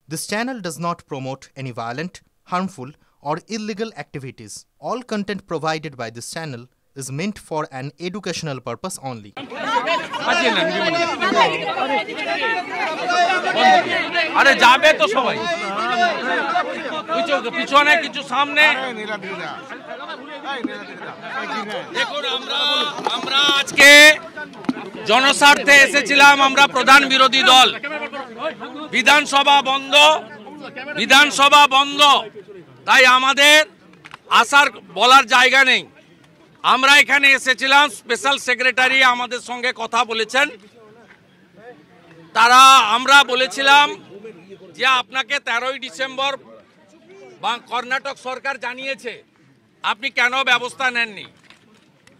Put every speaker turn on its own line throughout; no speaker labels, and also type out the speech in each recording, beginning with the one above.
This channel does not promote any violent, harmful, or illegal activities. All content provided by this channel is meant for an educational purpose only.
আরে যাবে তো সবাই পিছনে কিছু সামনে দেখুন আমরা আজকে জনস্বার্থে এসেছিলাম আমরা প্রধান বিরোধী দল বিধানসভা বন্ধ তাই আমাদের আসার বলার জায়গা নেই আমরা এখানে এসেছিলাম স্পেশাল সেক্রেটারি আমাদের সঙ্গে কথা বলেছেন আমরা বলেছিলাম যে আপনাকে 13ই ডিসেম্বর কর্ণাটক সরকার জানিয়েছে আপনি কেন ব্যবস্থা নেননি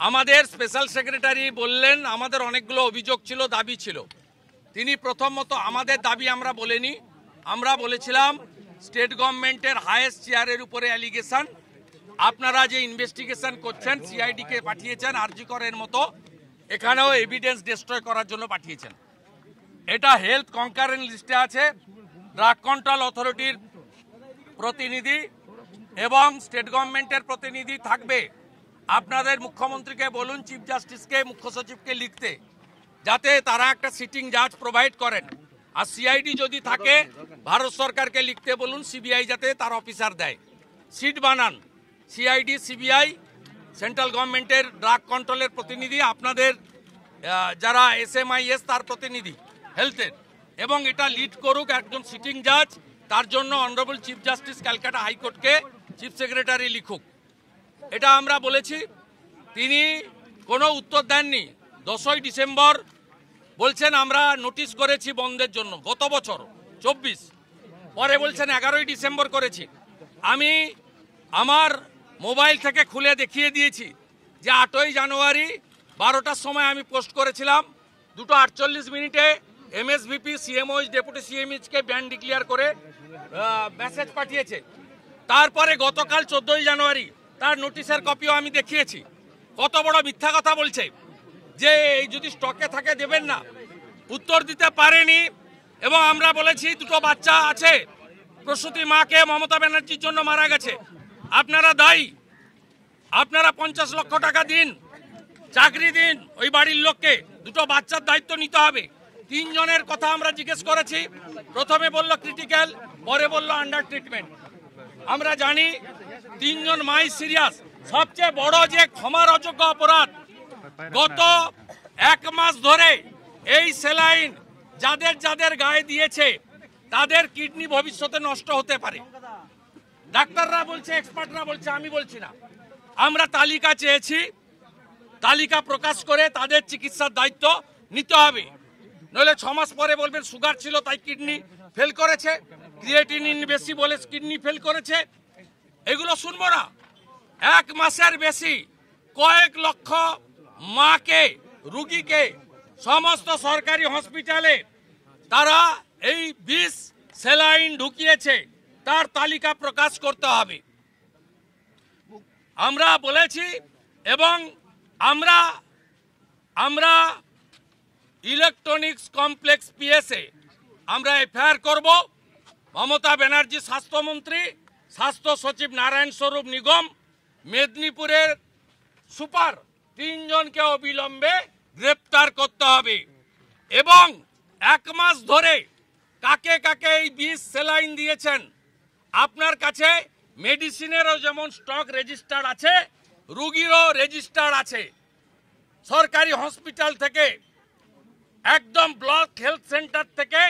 আমাদের স্পেশাল সেক্রেটারি বললেন আমাদের অনেকগুলো অভিযোগ ছিল দাবি ছিল তিনি প্রথমত আমাদের দাবি আমরা বলিনি আমরা বলেছিলাম স্টেট গভর্নমেন্টের হাইয়েস্ট চেয়ারের উপরে অ্যালিগেশন আপনারা যে ইনভেস্টিগেশন করছেন সিআইডি কে পাঠিয়েছেন আরজি করের মতো এখানেও এভিডেন্স ডিস্ট্রয় করার জন্য পাঠিয়েছেন এটা হেলথ কনকারেন্ট লিস্টে আছে ড্রাগ কন্ট্রোল অথরিটির প্রতিনিধি এবং স্টেট গভর্নমেন্টের প্রতিনিধি থাকবে আপনাদের মুখ্যমন্ত্রীকে বলুন চিফ জাস্টিসকে মুখ্য সচিবকে লিখতে যাতে তারা একটা সিটিং জাজ প্রোভাইড করেন আর সিআইডি যদি থাকে ভারত সরকারকে লিখতে বলুন সিবিআই যাতে তার অফিসার দেয় সিট বানান সিআইডি সিবিআই সেন্ট্রাল গভর্নমেন্টের ড্রাগ কন্ট্রোলের প্রতিনিধি আপনাদের যারা এসএমআইএস তার প্রতিনিধি হেলথের এবং এটা লিড করুক একজন সিটিং জাজ তার জন্য অনারেবল চিফ জাস্টিস ক্যালকাটা হাইকোর্টকে চিফ সেক্রেটারি লিখুক এটা আমরা বলেছি তিনি কোনো উত্তর দেননি 10ই ডিসেম্বর বলছেন আমরা নোটিশ করেছি বন্ধের জন্য গত বছর 24 পরে বলছেন 11ই ডিসেম্বর করেছি আমি আমার মোবাইল থেকে খুলে দেখিয়ে দিয়েছি যে 8ই জানুয়ারি 12টার সময় আমি পোস্ট করেছিলাম 2:48 এমএসভিপি সিএমওএইচ ডেপুটি সিএমএইচকে ব্যান ডিক্লেয়ার করে মেসেজ পাঠিয়েছে তারপরে গতকাল 14ই জানুয়ারি তার নোটিশের কপিও আমি দেখিয়েছি কত বড় মিথ্যা কথা বলছে যে এই যদি স্টকে থাকে দেবেন না উত্তর দিতে পারেনি এবং আমরা বলেছি দুটো বাচ্চা আছে প্রসূতি মাকে মমতা ব্যানার্জির জন্য মারা গেছে আপনারা দায়ী আপনারা 50 লক্ষ টাকা দিন চাকরি দিন ওই বাড়ির লোককে দুটো বাচ্চার দায়িত্ব নিতে হবে 3 জনের কথা আমরা জিজ্ঞেস করেছি প্রথমে বলল ক্রিটিক্যাল পরে বলল আন্ডার ট্রিটমেন্ট আমরা জানি 3 জন মাই সিরিয়াস সবচেয়ে বড় যে ক্ষমার অযোগ্য অপরাধ গত 1 মাস ধরে এই স্যালাইন যাদের গায়ে দিয়েছে তাদের কিডনি ভবিষ্যতে নষ্ট হতে পারে ডাক্তাররা বলছে এক্সপার্টরা বলছে আমি বলছি না আমরা তালিকা চেয়েছি তালিকা প্রকাশ করে তাদের চিকিৎসার দায়িত্ব নিতে হবে নইলে 6 মাস পরে বলবেন সুগার ছিল তাই কিডনি ফেল করেছে ক্রিয়েটিনিন বেশি বলে কিডনি ফেল করেছে এগুলো শুনবো না 1 মাসের বেশি কয়েক লক্ষ মাকে রোগীকে সমস্ত সরকারি হসপিটালে তারা এই বিষ স্যালাইন ঢুকিয়েছে তার তালিকা প্রকাশ করতে হবে আমরা বলেছি এবং আমরা ইলেকট্রনিক্স কমপ্লেক্স পিএসএ আমরা এফআইআর করব মমতা ব্যানার্জি স্বাস্থ্যমন্ত্রী স্বাস্থ্য সচিব নারায়ণ স্বরূপ নিগম মেদিনীপুরের সুপার 3 জনকে অবিলম্বে গ্রেপ্তার করতে হবে এবং 1 মাস ধরে কাকে কাকে এই বিষ স্যালাইন দিয়েছেন আপনার কাছে মেডিসিনেরও যেমন স্টক রেজিস্টার আছে রোগীরও রেজিস্টার আছে সরকারি হসপিটাল থেকে একদম ব্লক হেলথ সেন্টার থেকে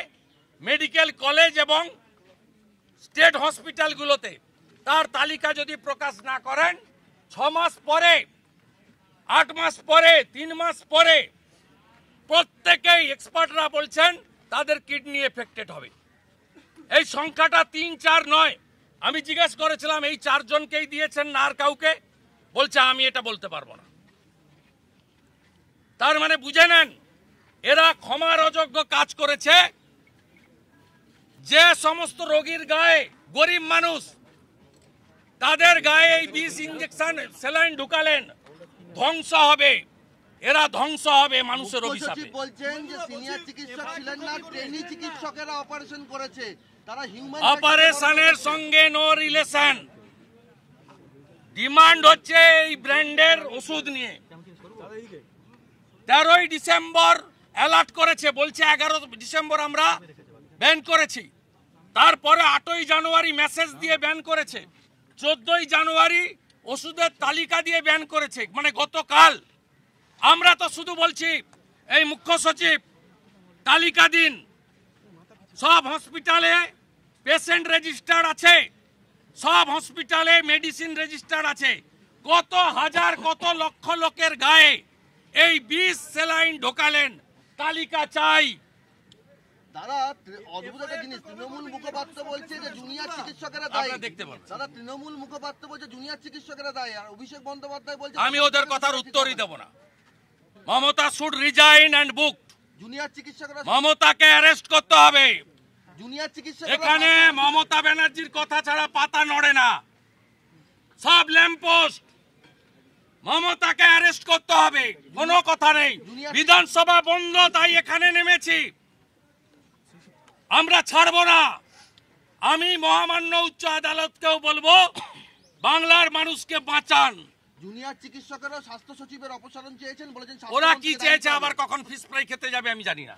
মেডিকেল কলেজ এবং স্টেট হসপিটালগুলোতে তার তালিকা যদি প্রকাশ না করেন 6 মাস পরে 8 মাস পরে 3 মাস পরে প্রত্যেকেই এক্সপার্টরা বলছেন তাদের কিডনি এফেক্টেড হবে এই সংখ্যাটা 3-4 নয় আমি জিজ্ঞেস করেছিলাম এই 4 জনকেই দিয়েছেন না আর কাউকে বলছে আমি এটা বলতে পারবো না তার মানে বুঝে নেন এরা ক্ষমার অযোগ্য কাজ করেছে যে সমস্ত রোগীর গায়ে গরিব মানুষ তাদের গায়ে এই বিষ ইনজেকশন স্যালাইন ঢুকালেন ধ্বংস হবে এরা ধ্বংস হবে মানুষের অভিশাপে
বলছেন যে সিনিয়র চিকিৎসক ছিলেন না ট্রেনি চিকিৎসকেরা অপারেশন করেছে
অপারেশনের সঙ্গে নো রিলেশন। ডিমান্ড হচ্ছে এই ব্র্যান্ডের ওষুধ নিয়ে। 13ই ডিসেম্বর অ্যালার্ট করেছে, বলছে 11 ডিসেম্বর আমরা ব্যান করেছি। তারপরে 8ই জানুয়ারি মেসেজ দিয়ে ব্যান করেছে, 14ই জানুয়ারি ওষুধের তালিকা দিয়ে ব্যান করেছে, মানে গতকাল। আমরা তো শুধু বলছি এই মুখ্য সচিব তালিকা দিন। সব হসপিটালে পেশেন্ট রেজিস্টার আছে, সব হসপিটালে মেডিসিন রেজিস্টার আছে। কত হাজার কত লক্ষ লোকের গায়ে এই 20 স্যালাইন ঢোকালেন, তালিকা চাই।
দাদা অদ্ভুত একটা জিনিস, তৃণমূল মুখপাত্র বলছে যে জুনিয়র চিকিৎসকেরা দায়ী।
দেখতে পাবেন
দাদা তৃণমূল মুখপাত্র বলছে জুনিয়র চিকিৎসকেরা দায়ী, আর অভিষেক বন্দ্যোপাধ্যায় বলছে
আমি ওদের কথার উত্তরই দেব না। Mamata should resign and book.
Junior চিকিৎসকরা,
মমতাকে অ্যারেস্ট করতে হবে।
জুনিয়র চিকিৎসক
এখানে মমতা ব্যানার্জির কথা ছাড়া পাতা নড়ে না। সব ল্যাম্পপোস্ট, মমতাকে অ্যারেস্ট করতে হবে, কোনো কথা নেই। বিধানসভা বন্ধ, তাই এখানে নেমেছি, আমরা ছাড়বো না। আমি মহামান্য উচ্চ আদালতকেও বলবো বাংলার মানুষকে বাঁচান।
জুনিয়র চিকিৎসকরা স্বাস্থ্য সচিবের অপসারণ চেয়েছেন, বলেছেন
ওরা কি চেয়েছে, আবার কখন ফিশ ফ্রাই খেতে যাবে আমি জানি না।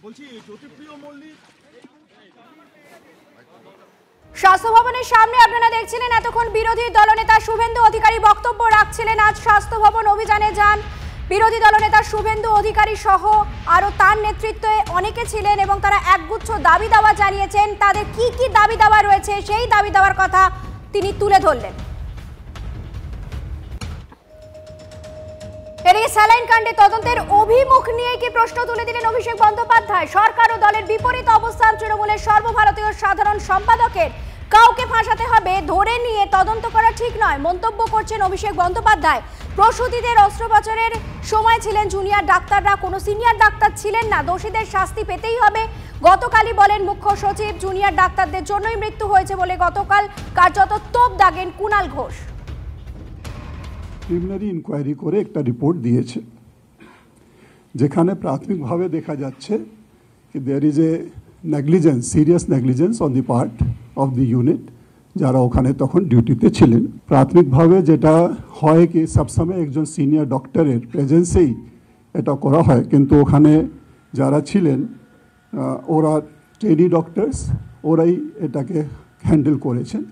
বলছি জ্যোতিপ্রিয় মল্লিক
স্বাস্থ্য ভবনের সামনে আপনারা দেখছিলেন এতক্ষণ বিরোধী দলনেতা শুভেন্দু অধিকারী বক্তব্য রাখছিলেন। আজ স্বাস্থ্য ভবন অভিযানে যান বিরোধী দলনেতা শুভেন্দু অধিকারী সহ আরো তার নেতৃত্বে অনেকে ছিলেন এবং তারা একগুচ্ছ দাবি দাওয়া জানিয়েছেন। তাদের কি কি দাবি দাওয়া রয়েছে সেই দাবি দাওয়ার কথা তিনি তুলে ধরলেন। এদিকে স্যালাইন কাণ্ডে তদন্তের অভিমুখ নিয়ে কি প্রশ্ন তুলে দিলেন অভিষেক বন্দ্যোপাধ্যায়। সরকার ও দলের বিপরীত অবস্থান তৃণমূলের সর্বভারতীয় সাধারণ সম্পাদকের। কাউকে ফাঁসাতে হবে, ধরে নিয়ে তদন্ত করা ঠিক নয় মন্তব্য করছেন অভিষেক বন্দ্যোপাধ্যায়। প্রসূতিদের অস্ত্রোপচারের সময় ছিলেন জুনিয়র ডাক্তাররা, কোনো সিনিয়র ডাক্তার ছিলেন না, দোষীদের শাস্তি পেতেই হবে। গতকালই বলেন মুখ্য সচিব জুনিয়র ডাক্তারদের জন্যই মৃত্যু হয়েছে বলে গতকাল কার্যত তোপ দাগেন কুণাল ঘোষ।
প্রিলিমিনারি ইনকোয়ারি করে একটা রিপোর্ট দিয়েছে, যেখানে প্রাথমিকভাবে দেখা যাচ্ছে কি there is a negligence, serious negligence on the part of the unit যারা ওখানে তখন ডিউটিতে ছিলেন। প্রাথমিকভাবে যেটা হয় কি সবসময় একজন সিনিয়র ডক্টরের প্রেজেন্সেই এটা করা হয়, কিন্তু ওখানে যারা ছিলেন ওরা ট্রেনি ডক্টরস, ওরাই এটাকে হ্যান্ডেল করেছেন।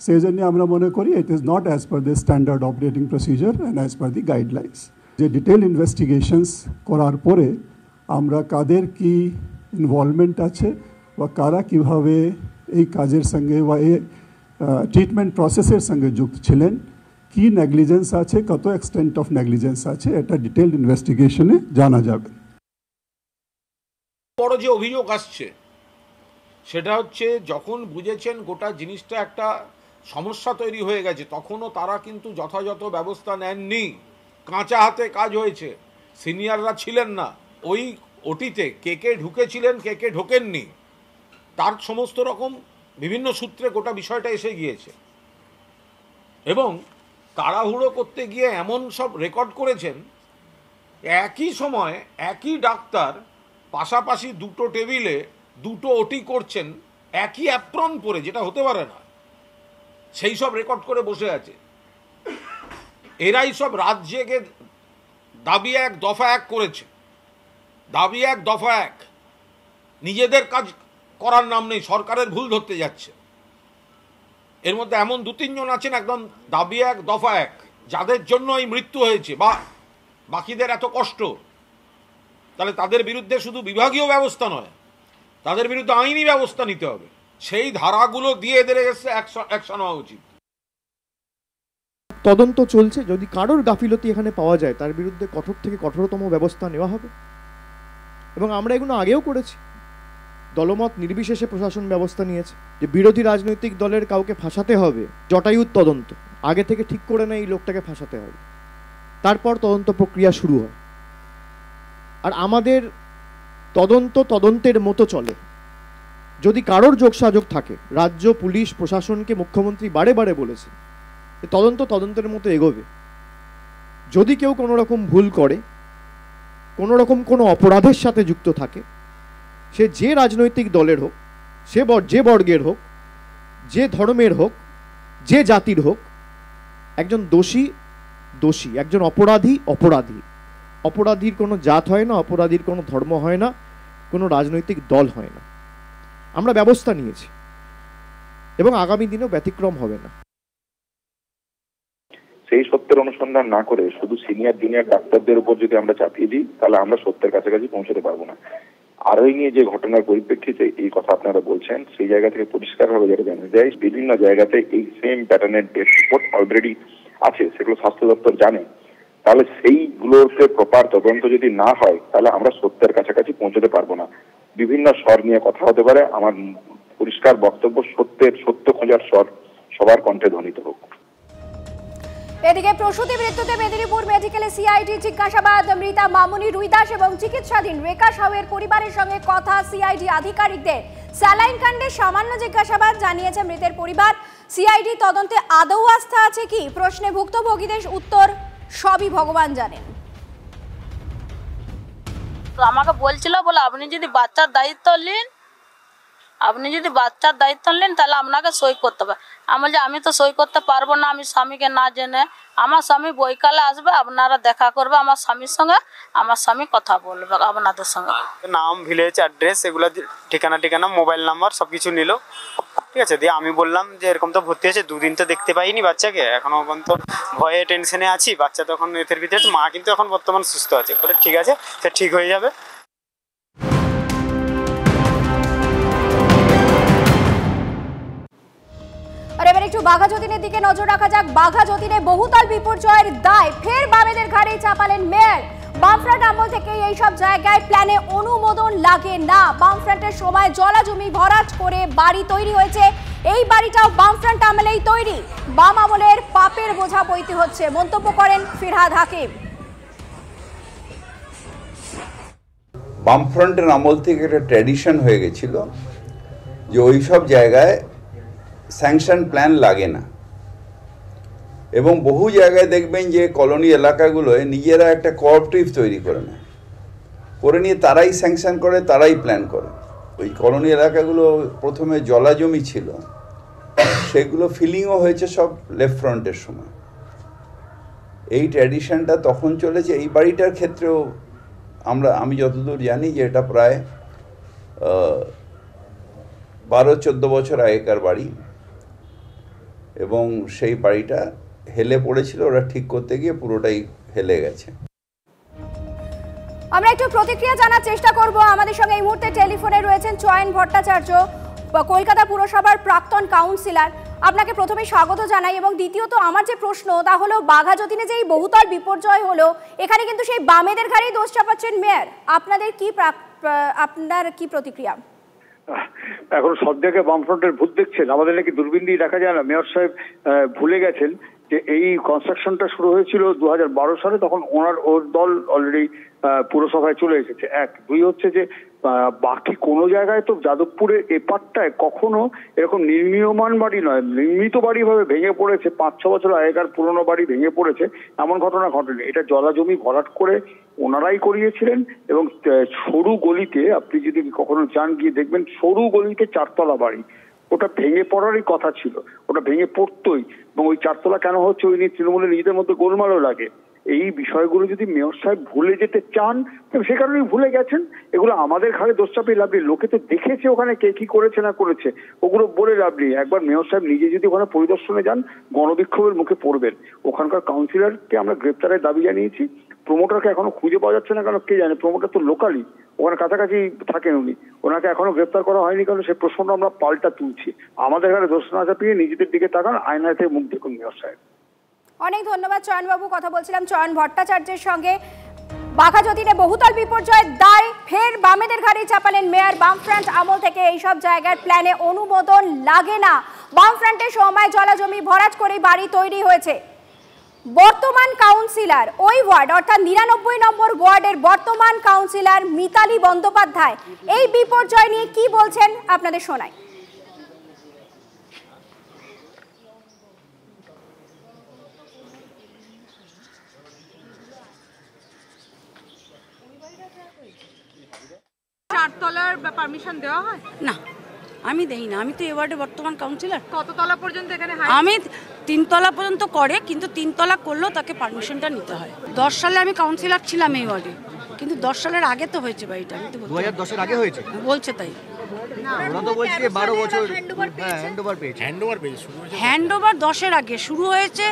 সেই জন্য আমরা মনে করি it is not as per the standard operating procedure and as per the guidelines. যে ডিটেল ইনভেস্টিগেশনস করার পরে আমরা কাদের কি ইনভলভমেন্ট আছে বা কারা কীভাবে এই কাজের সঙ্গে বা এই ট্রিটমেন্ট প্রসেসের সঙ্গে যুক্ত ছিলেন, কি নেগলিজেন্স আছে, কত এক্সটেন্ট অফ নেগলিজেন্স আছে, এটা ডিটেল ইনভেস্টিগেশনে জানা যাবে।
বড় যে অভিযোগ আসছে সেটা হচ্ছে যখন বুঝেছেন গোটা জিনিসটা একটা সমস্যা তৈরি হয়ে গেছে, তখনও তারা কিন্তু যথাযথ ব্যবস্থা নেননি। কাঁচা হাতে কাজ হয়েছে, সিনিয়ররা ছিলেন না ওই ওটিতে, কে কে ঢুকেছিলেন কে কে ঢোকেননি, তার সমস্ত রকম বিভিন্ন সূত্রে গোটা বিষয়টা এসে গিয়েছে। এবং তাড়াহুড়ো করতে গিয়ে এমন সব রেকর্ড করেছেন, একই সময় একই ডাক্তার পাশাপাশি দুটো টেবিলে দুটো ওটি করছেন একই অ্যাপ্রন পরে, যেটা হতে পারে না, সেই সব রেকর্ড করে বসে আছে। এরাই সব রাত জেগে দাবি এক দফা এক করেছে, দাবি এক দফা এক, নিজেদের কাজ করার নাম নেই, সরকারের ভুল ধরতে যাচ্ছে। এর মধ্যে এমন 2-3 জন আছেন একদম দাবি এক দফা এক, যাদের জন্য এই মৃত্যু হয়েছে বা বাকিদের এত কষ্ট, তাহলে তাদের বিরুদ্ধে শুধু বিভাগীয় ব্যবস্থা নয়, তাদের বিরুদ্ধে আইনি ব্যবস্থা নিতে হবে। সেই ধারাগুলো দিয়ে এদের এসে অ্যাকশন হওয়া উচিত।
তদন্ত চলছে, যদি কারোর গাফিলতি এখানে পাওয়া যায় তার বিরুদ্ধে কঠোর থেকে কঠোরতম ব্যবস্থা নেওয়া হবে। এবং আমরা এগুলো আগেও করেছি, দলমত নির্বিশেষে প্রশাসন ব্যবস্থা নিয়েছে যে বিরোধী রাজনৈতিক দলের কাউকে ফাঁসাতে হবে, জটায়ুর তদন্ত আগে থেকে ঠিক করে নেয় এই লোকটাকে ফাঁসাতে হবে, তারপর তদন্ত প্রক্রিয়া শুরু হয়। আর আমাদের তদন্তের মতো চলে। যদি কারোর যোগসাযোগ থাকে, রাজ্য পুলিশ প্রশাসনকে মুখ্যমন্ত্রী বারে বারে বলেছে তদন্তের মতো এগোবে। যদি কেউ কোনো রকম ভুল করে, কোনো রকম কোনো অপরাধের সাথে যুক্ত থাকে, সে যে রাজনৈতিক দলের হোক, যে বর্গের হোক, যে ধর্মের হোক, যে জাতির হোক, একজন দোষী দোষী, একজন অপরাধী অপরাধী। অপরাধীর কোনো জাত হয় না, অপরাধীর কোনো ধর্ম হয় না, কোনো রাজনৈতিক দল হয় না। আমরা ব্যবস্থা নিয়েছি এবং আগামী দিনেও ব্যতিক্রম হবে না।
সেই সত্যের অনুসন্ধান না করে শুধু সিনিয়র জুনিয়র ডাক্তারদের উপর যদি আমরা চাপিয়ে দিই, তাহলে আমরা সত্যের কাছাকাছি পৌঁছতে পারবো না। আর ওই নিয়ে যে ঘটনার পরিপ্রেক্ষিতে এই কথা আপনারা বলছেন, সেই জায়গা থেকে পরিষ্কারভাবে যেটা জানা যায়, বিভিন্ন জায়গাতে এই সেম প্যাটার্নের ডেথ রিপোর্ট অলরেডি আছে, সেগুলো স্বাস্থ্য দপ্তর জানে। তাহলে সেইগুলোতে প্রপার তদন্ত যদি না হয়, তাহলে আমরা সত্যের কাছাকাছি পৌঁছতে পারবো না। বিভিন্ন স্বর নিয়ে কথা হতে পারে, আমার পরিষ্কার বক্তব্য, সত্য খোঁজার স্বর সবার কণ্ঠে ধ্বনিত হোক।
এদিকে প্রসূতি মৃত্যুতে মেদিনীপুর মেডিকেলে সিআইডি জিজ্ঞাসাবাদ। মৃতা মামুনি রুইদাস এবং চিকিৎসাধীন রেখা সাউয়ের পরিবারের সঙ্গে কথা সিআইডি আধিকারিকদের। স্যালাইন কাণ্ডে সামান্য জিজ্ঞাসাবাদ জানিয়েছে মৃতের পরিবার। সিআইডি তদন্তে আদৌ আস্থা আছে কি প্রশ্নে ভুক্তভোগীদের উত্তর, সবই ভগবান জানেন।
আমাকে বলছিল বলে আপনি যদি বাচ্চার দায়িত্ব নেন তাহলে আপনাকে সই করতে হবে। আমি বলছি আমি তো সই করতে পারবো না, আমি স্বামীকে না জেনে। আমার স্বামী বৈকালে আসবে, আপনারা দেখা করবে আমার স্বামীর সঙ্গে, আমার স্বামী কথা বলবে আপনাদের সঙ্গে।
নাম, ভিলেজ অ্যাড্রেস, এগুলো ঠিকানা, মোবাইল নাম্বার সব কিছু নিল। ঠিক আছে, দিয়ে আমি বললাম যে এরকম তো ভর্তি আছে, দুদিন তো দেখতে পাইনি বাচ্চাকে, এখনো পর্যন্ত ভয়ে টেনশনে আছি, বাচ্চা তখন এর ভিতরে, মা কিন্তু এখন বর্তমান সুস্থ আছে। ঠিক আছে, সে ঠিক হয়ে যাবে।
আর এবার একটু বাঘা যতীনের দিকে নজর রাখা যাক। বাঘা যতীনে বহুতল বিপর্যয়ের দায় ফের বামেদের ঘাড়ে চাপালেন মেয়র। বামফ্রন্ট আমল থেকে এই সব জায়গায় প্ল্যানে অনুমোদন লাগে না। বামফ্রন্টের সময় জলাজমি ভরাট করে বাড়ি তৈরি হয়েছে, এই বাড়িটাও বামফ্রন্ট আমলেই তৈরি। বাম আমলের পাপের বোঝা বইতে হচ্ছে, মন্তব্য করেন ফিরহাদ হাকিম।
বামফ্রন্টের আমল থেকে একটা ট্র্যাডিশন হয়ে গেছিল যে ওই সব জায়গায় স্যাংশন প্ল্যান লাগে না, এবং বহু জায়গায় দেখবেন যে কলোনি এলাকাগুলোয় নিজেরা একটা কোঅপারেটিভ তৈরি করে নেয়, করে নিয়ে তারাই স্যাংশন করে, তারাই প্ল্যান করে। ওই কলোনি এলাকাগুলো প্রথমে জলাজমি ছিল, সেগুলো ফিলিংও হয়েছে সব লেফট ফ্রন্টের সময়। এই ট্র্যাডিশনটা তখন চলেছে। এই বাড়িটার ক্ষেত্রেও আমি যতদূর জানি যে এটা প্রায় 12-14 বছর আগেকার বাড়ি, এবং সেই বাড়িটা হেলে পড়েছিল, ওরা ঠিক করতে গিয়ে পুরোটাই হেলে গেছে।
আমরা একটু প্রতিক্রিয়া জানার চেষ্টা করব। আমাদের সঙ্গে এই মুহূর্তে টেলিফোনে রয়েছেন চয়ন ভট্টাচার্য, কলকাতা পুরসভার প্রাক্তন কাউন্সিলর। আপনাকে প্রথমে স্বাগত জানাই, এবং দ্বিতীয়ত আমার যে প্রশ্ন তা হলো, বাঘা যতীনে যে এই বহুতল বিপর্যয় হলো, এখানে কিন্তু সেই বামেদের ঘাড়েই দোষ চাপাচ্ছেন মেয়র। আপনার কি প্রতিক্রিয়া?
এখন সব জায়গায় বামফ্রন্টের ভূত দেখছেন, আমাদের নাকি দূরবীন দিয়ে দেখা যায় না। মেয়র সাহেব ভুলে গেছেন যে এই কনস্ট্রাকশনটা শুরু হয়েছিল 2012 সালে, তখন ওর দল অলরেডি পুরসভায় চলে এসেছে। এক, দুই হচ্ছে যে বাকি কোনো জায়গায় তো যাদবপুরের এপারটায় কখনো এরকম নির্মীয়মান বাড়ি নয়, নির্মিত বাড়ি ভাবে ভেঙে পড়েছে, 5-6 বছর আগেকার পুরনো বাড়ি ভেঙে পড়েছে, এমন ঘটনা ঘটেনি। এটা জলাজমি ভরাট করে ওনারাই করিয়েছিলেন, এবং সরু গলিতে, আপনি যদি কখনো যান গিয়ে দেখবেন, সরু গলিতে 4তলা বাড়ি, ওটা ভেঙে পড়ারই কথা ছিল, ওটা ভেঙে পড়তোই। এবং ওই 4তলা কেন হচ্ছে ওই নিয়ে তৃণমূলের নিজেদের মধ্যে গোলমালও লাগে। এই বিষয়গুলো যদি মেয়র সাহেব ভুলে যেতে চান, সে কারণেই ভুলে গেছেন। এগুলো আমাদের ঘাড়ে দোষ চাপিয়ে লাভ নেই, লোকে তো দেখেছে ওখানে কে কি করেছে না করেছে, ওগুলো বলে লাভ নেই। একবার মেয়র সাহেব নিজে যদি ওখানে পরিদর্শনে যান, গণবিক্ষোভের মুখে পড়বেন। ওখানকার কাউন্সিলরকে আমরা গ্রেপ্তারের দাবি জানিয়েছি, প্রমোটারকে এখনো খুঁজে পাওয়া যাচ্ছে না, কেন কে জানে, প্রমোটার তো লোকালি ওখানে কাছাকাছি থাকেন উনি, ওনাকে এখনো গ্রেপ্তার করা হয়নি, কারণ সেই প্রশ্নটা আমরা পাল্টা তুলছি। আমাদের ঘাড়ে দোষ না চাপিয়ে নিজেদের দিকে তাকান, আয়নাতে মুখ দেখুন মেয়র সাহেব।
অনেক ধন্যবাদ চয়নবাবু। কথা বলছিলাম চয়ন ভট্টাচার্যের সঙ্গে। বাঘা যতীনে বহুতল বিপর্যয়ের দায় ফের বামেদের ঘাড়ে চাপালেন মেয়র। বামফ্রন্ট আমল থেকে এইসব জায়গার প্ল্যানে অনুমোদন লাগে না। বামফ্রন্টের সময় জলাজমি ভরাট করে বাড়ি তৈরি হয়েছে। বর্তমান কাউন্সিলর ওই ওয়ার্ড, অর্থাৎ 99 নম্বর ওয়ার্ডের বর্তমান কাউন্সিলর মিতালি বন্দ্যোপাধ্যায় এই বিপর্যয় নিয়ে কি বলছেন আপনাদের শোনাই।
চারতলার পারমিশন দেওয়া হয়
না,
আমি দেই না, আমি তো এই ওয়ার্ডে বর্তমান কাউন্সিলর।
কত তলা পর্যন্ত এখানে?
আমি 3 তলা পর্যন্ত করে, কিন্তু 3 তলা করলেও তাকে পারমিশনটা নিতে হয়। 10 সালে আমি কাউন্সিলর ছিলাম এই ওয়ার্ডে, কিন্তু 10 সালের আগে তো হয়েছে বাড়িটা। আমি তো
2010 এর আগে হয়েছে
বলছে তাই।
ওরা তো বলছে 12 বছর হ্যান্ডওভার পেয়েছে।
হ্যান্ডওভার 10 এর আগে শুরু হয়েছে,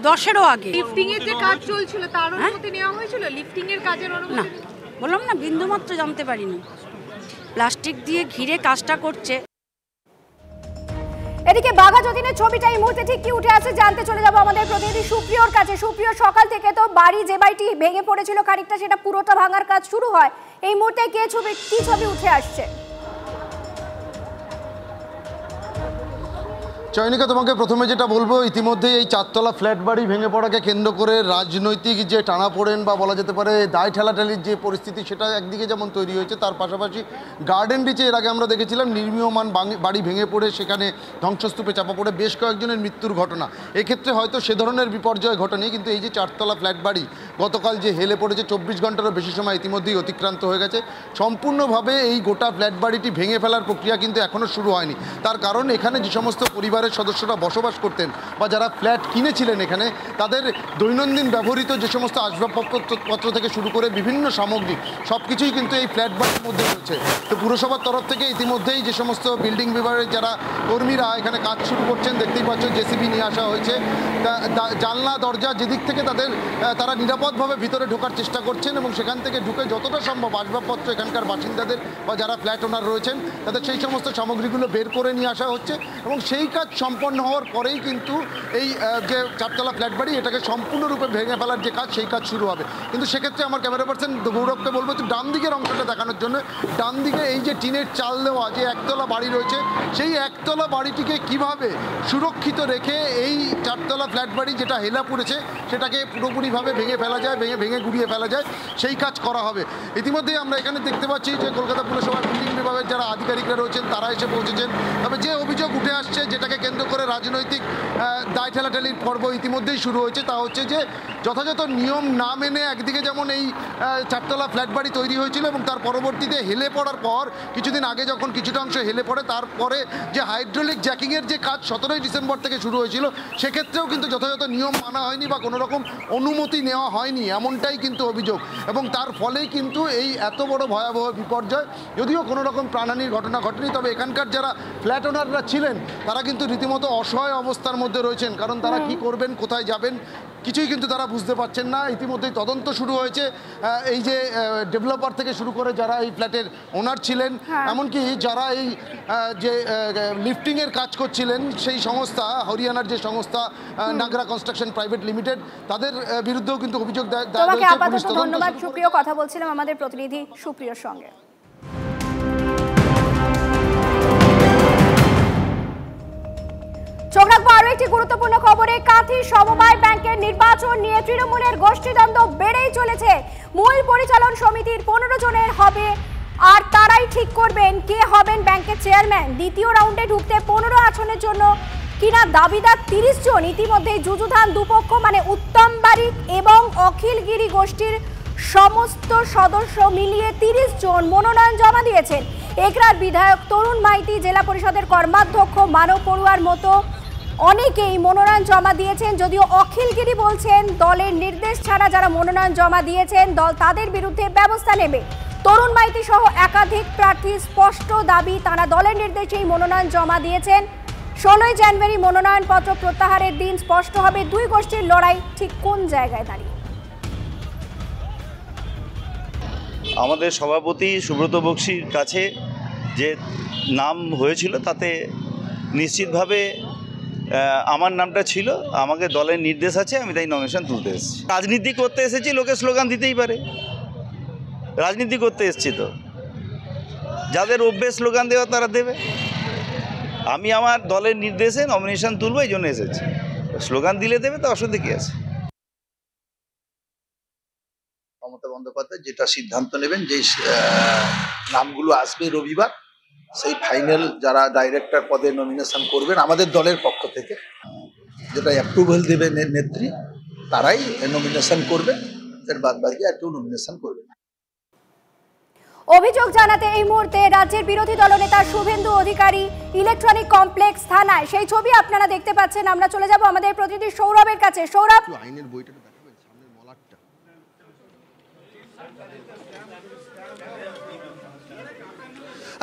10 এরও আগে।
লিফটিং এর যে কাজ চলছিল তার অনুমতি নেওয়া হয়েছিল? লিফটিং এর কাজের অনুমতি
না, বললাম না, বিন্দুমাত্র জানতে পারিনি। প্লাস্টিক দিয়ে ঘিরে কাজটা করছে।
এদিকে বাঘা যতীনের ছবিটা এই মুহূর্তে ঠিক কি উঠে আসছে জানতে চলে যাব আমাদের প্রতিনিধি সুপ্রিয়র কাছে। সুপ্রিয়, সকাল থেকে তো বাড়ি যে বাড়িটি ভেঙে পড়েছিল খানিকটা, সেটা পুরোটা ভাঙার কাজ শুরু হয়। এই মুহূর্তে কি ছবি উঠে আসছে?
চয়নিকা, তোমাকে প্রথমে যেটা বলবো, ইতিমধ্যেই এই 4 তলা ফ্ল্যাট বাড়ি ভেঙে পড়াকে কেন্দ্র করে রাজনৈতিক যে টানাপোড়েন বা বলা যেতে পারে দায় ঠেলাঠেলির যে পরিস্থিতি, সেটা একদিকে যেমন তৈরি হয়েছে, তার পাশাপাশি গার্ডেন রিচে এর আগে আমরা দেখেছিলাম নির্মীয়মান বাড়ি ভেঙে পড়ে সেখানে ধ্বংসস্তূপে চাপা পড়ে বেশ কয়েকজনের মৃত্যুর ঘটনা। এক্ষেত্রে হয়তো সে ধরনের বিপর্যয় ঘটেনি, কিন্তু এই যে 4 তলা ফ্ল্যাট বাড়ি গতকাল যে হেলে পড়েছে, 24 ঘন্টারও বেশি সময় ইতিমধ্যেই অতিক্রান্ত হয়ে গেছে। সম্পূর্ণভাবে এই গোটা ফ্ল্যাট বাড়িটি ভেঙে ফেলার প্রক্রিয়া কিন্তু এখনও শুরু হয়নি। তার কারণ এখানে যে সমস্ত পরিবারের সদস্যরা বসবাস করতেন বা যারা ফ্ল্যাট কিনেছিলেন এখানে, তাদের দৈনন্দিন ব্যবহৃত যে সমস্ত আসবাবপত্র থেকে শুরু করে বিভিন্ন সামগ্রী সব কিছুই কিন্তু এই ফ্ল্যাট বাড়ির মধ্যে রয়েছে। তো পুরসভার তরফ থেকে ইতিমধ্যেই যে সমস্ত বিল্ডিং বিভাগের যারা কর্মীরা এখানে কাজ শুরু করছেন, দেখতেই পাচ্ছেন জেসিবি নিয়ে আসা হয়েছে। জানলা দরজা যেদিক থেকে তারা নিরাপদভাবে ভিতরে ঢোকার চেষ্টা করছেন এবং সেখান থেকে ঢুকে যতটা সম্ভব আসবাবপত্র এখানকার বাসিন্দাদের বা যারা ফ্ল্যাট ওনার রয়েছেন তাদের সেই সমস্ত সামগ্রীগুলো বের করে নিয়ে আসা হচ্ছে এবং সেই কাজ সম্পন্ন হওয়ার পরেই কিন্তু এই যে 4 তলা ফ্ল্যাট বাড়ি এটাকে সম্পূর্ণরূপে ভেঙে ফেলার যে কাজ, সেই কাজ শুরু হবে। কিন্তু সেক্ষেত্রে আমার ক্যামেরা পার্সন গৌরবকে বলবো একটু ডান দিকের অংশটা দেখানোর জন্য। ডান দিকে এই যে টিনের চাল দেওয়া যে 1 তলা বাড়ি রয়েছে, সেই 1 তলা বাড়িটিকে কিভাবে সুরক্ষিত রেখে এই 4 তলা ফ্ল্যাট বাড়ি যেটা হেলা পড়েছে সেটাকে পুরোপুরিভাবে ভেঙে ফেলা যায়, ভেঙে গুড়িয়ে ফেলা যায়, সেই কাজ করা হবে। ইতিমধ্যেই আমরা এখানে দেখতে পাচ্ছি যে কলকাতা পুরসভার বিল্ডিং বিভাগের যারা আধিকারিকরা রয়েছেন তারা এসে পৌঁছেছেন। তবে যে অভিযোগ উঠে আসছে, যেটাকে কেন্দ্র করে রাজনৈতিক দায় ঠেলাঠেলির পর্ব ইতিমধ্যেই শুরু হয়েছে, তা হচ্ছে যে যথাযথ নিয়ম না মেনে একদিকে যেমন এই 4 তলা ফ্ল্যাট বাড়ি তৈরি হয়েছিল এবং তার পরবর্তীতে হেলে পড়ার পর কিছুদিন আগে যখন কিছুটা অংশ হেলে পড়ে, তারপরে যে হাইড্রোলিক জ্যাকিংয়ের যে কাজ 17ই ডিসেম্বর থেকে শুরু হয়েছিল, সেক্ষেত্রেও কিন্তু যথাযথ নিয়ম মানা হয়নি বা কোনো রকম অনুমতি নেওয়া হয়নি, এমনটাই কিন্তু অভিযোগ। এবং তার ফলেই কিন্তু এই এত বড় ভয়াবহ বিপর্যয়। যদিও কোনো রকম প্রাণহানির ঘটনা ঘটেনি, তবে এখানকার যারা ফ্ল্যাট ওনাররা ছিলেন তারা কিন্তু রীতিমতো অসহায় অবস্থার মধ্যে রয়েছেন, কারণ তারা কি করবেন, কোথায় যাবেন, কিছুই কিন্তু তারা বুঝতে পারছেন না। ইতিমধ্যেই তদন্ত শুরু হয়েছে। এই যে ডেভেলপার থেকে শুরু করে যারা এই ফ্ল্যাটের ওনার ছিলেন, এমনকি যারা এই যে লিফটিংয়ের কাজ করছিলেন, সেই সংস্থা হরিয়ানার যে সংস্থা নাগরা কনস্ট্রাকশন প্রাইভেট লিমিটেড, তাদের বিরুদ্ধেও কিন্তু অভিযোগ
ধন্যবাদ সুপ্রিয়। কথা বলছিলাম আমাদের প্রতিনিধি সুপ্রিয়র সঙ্গে। চোখ রাখবো আরো একটি গুরুত্বপূর্ণ খবরে। কাঁথি সমবায় ব্যাংকের নির্বাচন নিয়ে তৃণমূলের গোষ্ঠীদ্বন্দ্ব বেড়েই চলেছে। মূল পরিচালন সমিতির 15 জনের হবে আর তারাই ঠিক করবেন কে হবেন ব্যাংকের চেয়ারম্যান। দ্বিতীয় রাউন্ডে ঢুকতে 15 আসনের জন্য কিনা দাবিদার 30 জন। ইতিমধ্যেই যুযুধান দুপক্ষ, মানে উত্তম বারিক এবং অখিলগিরি গোষ্ঠীর সমস্ত সদস্য মিলিয়ে 30 জন মনোনয়ন জমা দিয়েছেন। একরার বিধায়ক তরুণ মাইতি, জেলা পরিষদের কর্মাধ্যক্ষ মানব পড়ুয়ার মতো অনেকেই মনোনয়ন জমা দিয়েছেন। যদিও অখিলগিরি বলছেন দলের নির্দেশ ছাড়া যারা মনোনয়ন জমা দিয়েছেন দল তাদের বিরুদ্ধে ব্যবস্থা নেবে। তরুণ মাইতি সহ একাধিক প্রার্থীর স্পষ্ট দাবি, তারা দলের নির্দেশেই মনোনয়ন জমা দিয়েছেন। 16ই জানুয়ারি মনোনয়নপত্র প্রত্যাহারের দিন স্পষ্ট হবে দুই গোষ্ঠীর লড়াই ঠিক কোন জায়গায় দাঁড়িয়ে।
আমাদের সভাপতি সুব্রত বক্সির কাছে যে নাম হয়েছিল তাতে নিশ্চিতভাবে আমার নামটা ছিল। আমাকে দলের নির্দেশ আছে, আমি তাই নমিনেশন তুলতে এসেছি। রাজনীতি করতে এসেছি, লোকে স্লোগান দিতেই পারে, রাজনীতি করতে এসেছি তো যাদের অভ্যেস স্লোগান দেওয়া তারা দেবে। আমি আমার দলের নির্দেশে নমিনেশন তুলবো, এই জন্য এসেছি। স্লোগান দিলে দেবে, তো অসুবিধা কী আছে।
মমতা বন্দ্যোপাধ্যায় যেটা সিদ্ধান্ত নেবেন, যেই নামগুলো আসবে রবিবার, সেই ফাইনাল যারা ডাইরেক্টর পদে নমিনেশন করবেন আমাদের দলের পক্ষ থেকে, যেটা অ্যাপ্রুভাল দেবেন নেত্রী, তারাই নমিনেশন করবেন। এর বাদ বাকি আর কেউ নমিনেশন করবে না।
অভিযোগ জানাতে এই মুহূর্তে রাজ্যের বিরোধী দলনেতা শুভেন্দু অধিকারী ইলেকট্রনিক কমপ্লেক্স থানায়, সেই ছবি আপনারা দেখতে পাচ্ছেন। আমরা চলে যাব আমাদের প্রতিনিধি সৌরভের কাছে। সৌরভ,
আইনের বইটা দেখাবেন সামনের মলাটটা।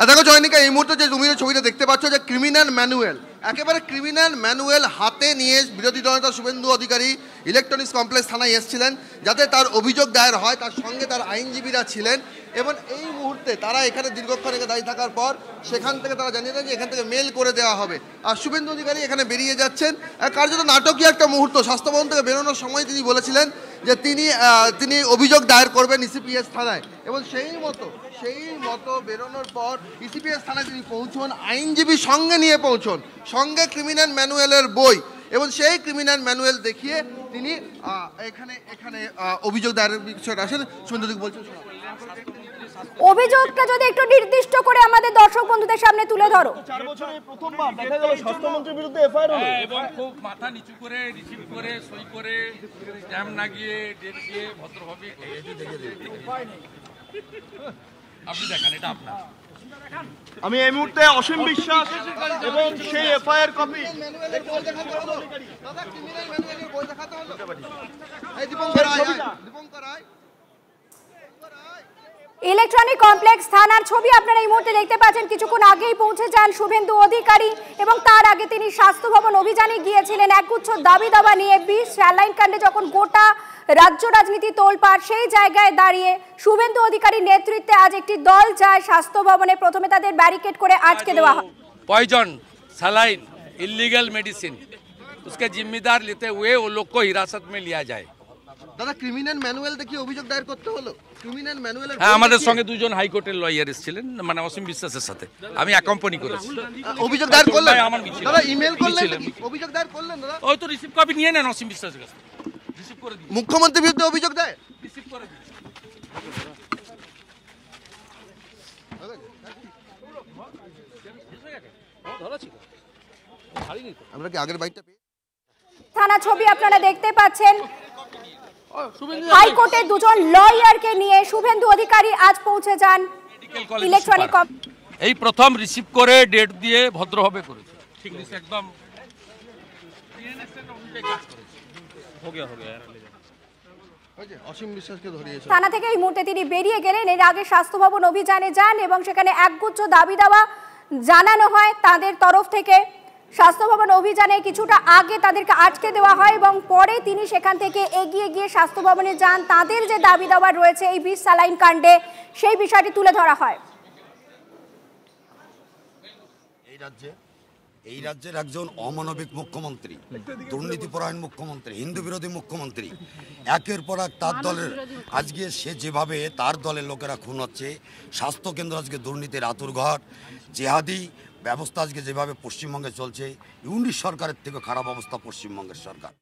দেখো জয়নিকা, এই মুহূর্তে যে তুমি ছবিটা দেখতে পাচ্ছ যে ক্রিমিনাল ম্যানুয়াল, একেবারে ক্রিমিনাল ম্যানুয়াল হাতে নিয়ে বিরোধী দলনেতা শুভেন্দু অধিকারী ইলেকট্রনিক্স কমপ্লেক্স থানায় এসেছিলেন যাতে তার অভিযোগ দায়ের হয়। তার সঙ্গে তার আইনজীবীরা ছিলেন এবং এই মুহূর্তে তারা এখানে দীর্ঘক্ষণ দাঁড়িয়ে থাকার পর সেখান থেকে তারা জানিয়ে দেন যে এখান থেকে মেল করে দেওয়া হবে। আর শুভেন্দু অধিকারী এখানে বেরিয়ে যাচ্ছেন। কার্যত নাটকীয় একটা মুহূর্ত। স্বাস্থ্য ভবন থেকে বেরোনোর সময় তিনি বলেছিলেন যে তিনি অভিযোগ দায়ের করবেন ইসিপিএস থানায়, এবং সেই মতো বেরোনোর পর ইসিপিএস থানায় তিনি পৌঁছন, আইনজীবী সঙ্গে নিয়ে পৌঁছন, সঙ্গে ক্রিমিনাল ম্যানুয়ালের বই, এবং সেই ক্রিমিনাল ম্যানুয়াল দেখিয়ে তিনি এখানে অভিযোগ দায়েরের বিষয়টা আসেন। শুভেন্দু বলছেন,
অভিযোগটা যদি একটু নির্দিষ্ট করে আমাদের দর্শক বন্ধুদের সামনে তুলে ধরো।
4 বছরে প্রথমবার দেখা গেল স্বাস্থ্যমন্ত্রীর বিরুদ্ধে এফআইআর হলো,
এবং খুব মাথা নিচু করে রিসিভ করে সই করে স্ট্যাম্প না গিয়ে ডেট দিয়ে ভদ্রভাবে আপনি দেখেন, এটা আপনার।
আমি এই মুহূর্তে অসীম বিশ্বাস এবং সেই এফআইআর কপি
ইলেকট্রনিক কমপ্লেক্স থানার ছবি আপনারা এই মুহূর্তে দেখতে পাচ্ছেন। কিছুক্ষণ আগেই পৌঁছে যান শুভেন্দু অধিকারী এবং তার আগে তিনি স্বাস্থ্য ভবন অভিযানে গিয়েছিলেন একগুচ্ছ দাবি দাবা নিয়ে। বিষ স্যালাইন কাণ্ডে যখন গোটা রাজ্য রাজনীতি তোলপাড়, সেই জায়গায় দাঁড়িয়ে শুভেন্দু অধিকারীর নেতৃত্বে আজ একটি দল যায় স্বাস্থ্য ভবনে। প্রথমে তাদের ব্যারিকেড করে আটকে দেওয়া হয়।
पॉइजन सलाइन इलीगल मेडिसिन उसके जिम्मेदार लेते हुए वो लोग को हिरासत में लिया जाए।
দাদা ক্রিমিনাল ম্যানুয়াল দেখিয়ে অভিযোগ দায়ের করতে হলো? ক্রিমিনাল ম্যানুয়াল,
হ্যাঁ, আমাদের সঙ্গে দুজন হাইকোর্টের লয়ার এসেছিলেন, মানে অসীম বিশ্বাসের সাথে আমি অ্যাকম্পানি করেছি।
অভিযোগ দায়ের করলেন?
আমার মিছিল,
দাদা ইমেল করলেন নাকি? অভিযোগ দায়ের করলেন দাদা?
ওই তো রিসিভ কপি নিয়ে নেন অসীম বিশ্বাসের কাছে, রিসিভ করে দিন।
মুখ্যমন্ত্রীর বিরুদ্ধে অভিযোগ দেয়,
রিসিভ করে দিন।
আমরা কি আগের বাইকটা পেয়ে?
থানা ছবি আপনারা দেখতে পাচ্ছেন। হাইকোর্টের দুজন লয়ারকে নিয়ে শুভেন্দু অধিকারী আজ পৌঁছে যান ইলেকট্রনিক।
এই প্রথম রিসিভ করে ডেট দিয়ে ভদ্রভাবে করেছে, ঠিক আছে, একদম
অসীম বিশ্বাসকে ধরিয়েছে।
থানা থেকে এই মুহূর্তে তিনি বেরিয়ে গেলেন। এর আগে স্বাস্থ্য ভবন অভিযানে যান এবং সেখানে একগুচ্ছ দাবি দাওয়া জানানো হয় তাদের তরফ থেকে। স্বাস্থ্য ভবন অভিযানে কিছুটা আগে তাদেরকে আটকে দেওয়া হয় এবং পরে তিনি সেখান থেকে এগিয়ে গিয়ে স্বাস্থ্য ভবনে যান। তাদের যে দাবি দাওয়া রয়েছে এই বিষ স্যালাইন কাণ্ডে, সেই বিষয়টি তুলে ধরা হয়।
এই রাজ্যের একজন অমানবিক মুখ্যমন্ত্রী, দুর্নীতিপরায়ণ মুখ্যমন্ত্রী, হিন্দু বিরোধী মুখ্যমন্ত্রী, একের পর এক তার দলের আজকে সে যেভাবে তার দলের লোকেরা খুন হচ্ছে, স্বাস্থ্যকেন্দ্র আজকে দুর্নীতির আতুরঘর, জেহাদি ব্যবস্থা আজকে যেভাবে পশ্চিমবঙ্গে চলছে, ইউনিট সরকারের থেকে খারাপ অবস্থা পশ্চিমবঙ্গের সরকার।